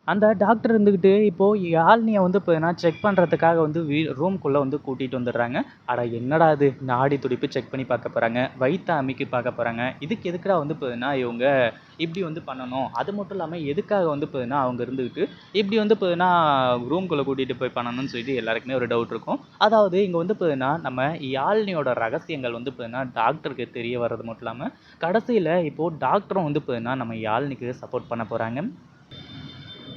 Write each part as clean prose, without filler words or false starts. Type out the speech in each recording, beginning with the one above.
அந்த டாக்டர் இருந்துகிட்டு இப்போ யாழ்னிய வந்து பார்த்தீங்கன்னா, செக் பண்றதுக்காக வந்து ரூம்க்குள்ள வந்து கூட்டிட்டு வந்துடுறாங்க. அட என்னடா இது! நாடி துடிப்பு செக் பண்ணி பார்க்க போறாங்க. வயித்த அமுக்கி பார்க்க போறாங்க. இதுக்கு எதுக்குடா வந்து பார்த்தீங்கன்னா, இவங்க இப்படி வந்து பண்ணணும்? அது மட்டும் இல்லாம எதுக்காக வந்து பார்த்தீங்கன்னா, அவங்க இருந்துகிட்டு இப்படி வந்து பார்த்தீங்கன்னா, ரூம்குள்ள கூட்டிட்டு போய் பண்ணணும்னு சொல்லிட்டு எல்லாருக்குமே ஒரு டவுட் இருக்கும். அதாவது இங்க வந்து பார்த்தீங்கன்னா, நம்ம யாழ்னியோட ரகசியங்கள் வந்து பார்த்தீங்கன்னா, டாக்டருக்கு தெரிய வர்றது மட்டும் இல்லாம, கடைசியில இப்போ டாக்டரும் வந்து பார்த்தீங்கன்னா, நம்ம யாழ்னிக்கு சப்போர்ட் பண்ண போறாங்க.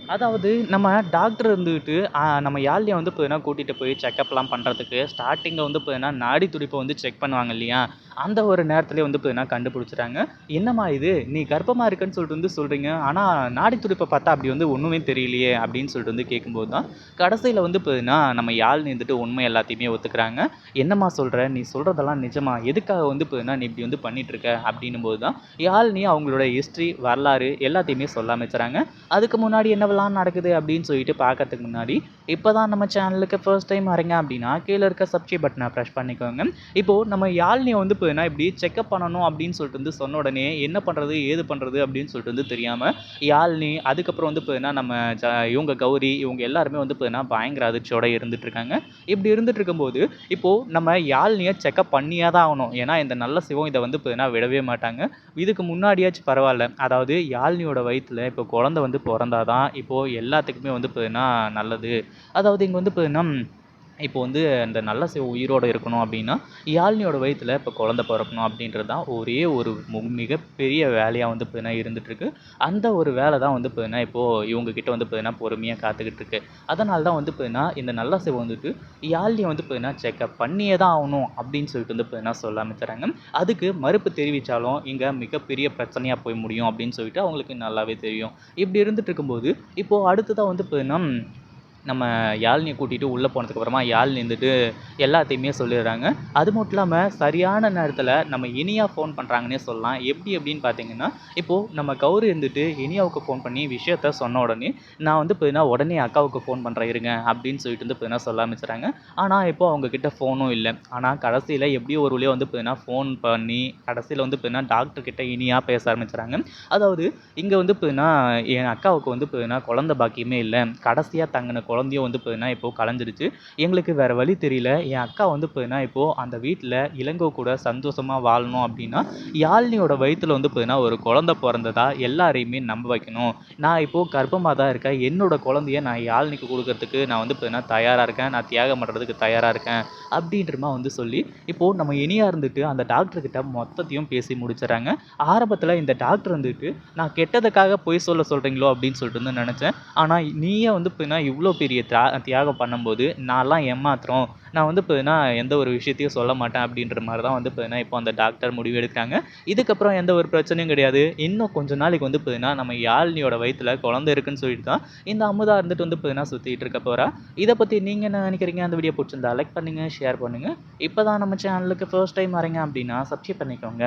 அதாவது நம்ம டாக்டர் இருந்துகிட்டு நம்ம யாழ்னிய வந்து பார்த்தீங்கன்னா, கூட்டிட்டு போய் செக்கப்லாம் பண்றதுக்கு ஸ்டார்ட்டிங்ல வந்து பார்த்தீங்கன்னா, நாடி துடிப்ப வந்து செக் பண்ணுவாங்க இல்லையா? அந்த ஒரு நேரத்திலேயே வந்து பார்த்தீங்கன்னா, கண்டுபிடிச்சுட்டாங்க. "என்னம்மா இது? நீ கர்ப்பமா இருக்கன்னு சொல்லிட்டு வந்து சொல்றீங்க. ஆனா நாடி துடிப்ப பார்த்தா அப்படி வந்து ஒண்ணுமே தெரியலையே!" அப்படின்னு சொல்லிட்டு வந்து கேட்கும்போது தான், கடைசியில வந்து பார்த்தீங்கன்னா, நம்ம யாழ்னி வந்துட்டு உண்மை எல்லாத்தையுமே ஒத்துக்கிறாங்க. "என்னம்மா சொல்ற? நீ சொல்றதெல்லாம் நிஜமா? எதுக்காக வந்து பார்த்தீங்கன்னா, நீ இப்படி வந்து பண்ணிட்டு இருக்க?" அப்படின்னும்போது தான், யாழ்னி அவங்களோட ஹிஸ்ட்ரி, வரலாறு எல்லாத்தையுமே சொல்ல ஆரம்பிச்சுறாங்க. அதுக்கு முன்னாடி என்னவெல்லாம் நடக்குது அப்படின்னு சொல்லிட்டு பார்க்கறதுக்கு முன்னாடி, இப்போ தான் நம்ம சேனலுக்கு ஃபர்ஸ்ட் டைம் வரீங்க அப்படின்னா, கீழ இருக்க சப்ஸ்கிரைப் பட்டனை பிரஸ் பண்ணிக்கோங்க. இப்போ நம்ம யாழ்னிய வந்து பார்த்தீங்கன்னா, இப்படி செக்கப் பண்ணணும் அப்படின்னு சொல்லிட்டு வந்து சொன்ன உடனே, என்ன பண்றது? ஏது பண்றது? அப்படின்னு சொல்லிட்டு வந்து தெரியாம, யாழ்னி அதுக்கப்புறம் வந்து பார்த்தீங்கன்னா, நம்ம இவங்க கௌரி இவங்க எல்லாருமே வந்து பார்த்தீங்கன்னா, பயங்கர அதிர்ச்சியோட இருந்துட்டு இருக்காங்க. இப்படி இருந்துட்டு இருக்கும்போது, இப்போ நம்ம யாழ்னிய செக்கப் பண்ணியே தான் ஆகணும். ஏன்னா, இந்த நல்ல சிவம் இத வந்து பார்த்தீங்கன்னா, விடவே மாட்டாங்க. இதுக்கு முன்னாடியாச்சும் பரவால்ல. அதாவது யாழ்னியோட வயித்துல இப்போ குழந்தை வந்து பொறந்தா தான், இப்போ எல்லாத்துக்குமே வந்து பார்த்தீங்கன்னா நல்லது. அதாவது இங்க வந்து பார்த்தீங்கன்னா, இப்போ வந்து அந்த நல்ல சிவம் உயிரோட இருக்கணும் அப்படின்னா, யாழ்னியோட வயித்துல இப்போ குழந்தை பொறக்கணும் அப்படின்றது தான் ஒரே ஒரு மிகப்பெரிய வேலையா வந்து பார்த்தீங்கன்னா இருந்துட்டுருக்கு. அந்த ஒரு வேலை தான் வந்து பார்த்தீங்கன்னா, இப்போ இவங்க கிட்ட வந்து பார்த்தீங்கன்னா பொறுமையா காத்துக்கிட்டு இருக்கு. அதனால தான் வந்து பார்த்தீங்கன்னா, இந்த நல்ல சிவம் வந்துட்டு யாழ்னிய வந்து பார்த்தீங்கன்னா செக்கப் பண்ணியே தான் ஆகணும் அப்படின்னு சொல்லிட்டு வந்து பார்த்தீங்கன்னா சொல்ல ஆரம்பிச்சுறாங்க. அதுக்கு மறுப்பு தெரிவிச்சாலும், இங்க மிகப்பெரிய பிரச்சனையா போய் முடியும் அப்படின்னு சொல்லிட்டு அவங்களுக்கு நல்லாவே தெரியும். இப்படி இருந்துட்டு இருக்கும்போது, இப்போ அடுத்ததா வந்து பார்த்தீங்கன்னா, நம்ம யாழ்னிய கூட்டிட்டு உள்ள போனதுக்கு அப்புறமா யாழ்னி இருந்துட்டு எல்லாத்தையுமே சொல்லிடுறாங்க. அது மட்டும் இல்லாம சரியான நேரத்தில நம்ம இனியா ஃபோன் பண்றாங்கன்னே சொல்லலாம். எப்படி அப்படின்னு பார்த்தீங்கன்னா, இப்போ நம்ம கௌரி இருந்துட்டு இனியாவுக்கு ஃபோன் பண்ணி விஷயத்த சொன்ன உடனே, நான் வந்து பார்த்தீங்கன்னா, உடனே அக்காவுக்கு ஃபோன் பண்றேன் இருங்க அப்படின்னு சொல்லிட்டு வந்து பார்த்தீங்கன்னா சொல்ல ஆரம்பிச்சுறாங்க. ஆனா, இப்போ அவங்க கிட்ட ஃபோனும் இல்ல. ஆனா, கடைசியில எப்படியோ ஒரு வழியா வந்து பார்த்தீங்கன்னா, ஃபோன் பண்ணி கடைசியில வந்து பார்த்தீங்கன்னா, டாக்டர் கிட்ட இனியா பேச ஆரம்பிச்சுறாங்க. அதாவது இங்க வந்து பார்த்தீங்கன்னா, என் அக்காவுக்கு வந்து பார்த்தீங்கன்னா, குழந்தை பாக்கியமே இல்ல. கடைசியா தங்கின குழந்தையும் வந்து பார்த்தீங்கன்னா, இப்போ கலைஞ்சிருச்சு. எங்களுக்கு வேற வழி தெரியல. என் அக்கா வந்து பார்த்தீங்கன்னா, இப்போ அந்த வீட்ல இளங்கோ கூட சந்தோஷமா வாழணும் அப்படின்னா, யாழ்னியோட வயித்துல வந்து பார்த்தீங்கன்னா, ஒரு குழந்தை பொறந்ததா எல்லாரையுமே நம்ப வைக்கணும். நான் இப்போ கர்ப்பமா தான் இருக்கேன். என்னோட குழந்தைய நான் யாழ்னிக்கு குடுக்கறதுக்கு நான் வந்து பார்த்தீங்கன்னா, தயாரா இருக்கேன். நான் தியாகம் பண்றதுக்கு தயாரா இருக்கேன். அப்படின்ற மாரி வந்து சொல்லி, இப்போ நம்ம இனியா இருந்துட்டு அந்த டாக்டர் கிட்ட மொத்தத்தையும் பேசி முடிச்சுறாங்க. ஆரம்பத்துல இந்த டாக்டர் வந்துட்டு, "நான் கெட்டதுக்காக பொய் சொல்றீங்களோ?" அப்படின்னு சொல்லிட்டு வந்து நெனச்சேன். ஆனா நீயே வந்து பார்த்தீங்கன்னா, இவ்ளோ பெரிய தியாகம் பண்ணும்போது, நான்லாம் ஏமாத்துறோம். நான் வந்து பார்த்தீங்கன்னா, எந்த ஒரு விஷயத்தையும் சொல்ல மாட்டேன் அப்படின்ற மாரி தான் வந்து பார்த்தீங்கன்னா, இப்போ அந்த டாக்டர் முடிவு எடுக்குறாங்க. இதுக்கப்புறம் எந்த ஒரு பிரச்சனையும் கிடையாது. இன்னும் கொஞ்ச நாளைக்கு வந்து பார்த்தீங்கன்னா, நம்ம யாழ்னியோட வயித்துல குழந்தை இருக்குன்னு சொல்லிட்டு தான், இந்த அமுதா இருந்துட்டு வந்து பார்த்தீங்கன்னா, சுத்திட்டு இருக்க போறா. இத பத்தி நீங்க என்ன நெனைக்கிறீங்க? அந்த வீடியோ புடிச்சிருந்தா லைக் பண்ணுங்க, ஷேர் பண்ணுங்க. இப்ப தான் நம்ம சேனலுக்கு ஃபர்ஸ்ட் டைம் வரீங்க அப்படின்னா, சப்ஸ்கிரைப் பண்ணிக்கோங்க.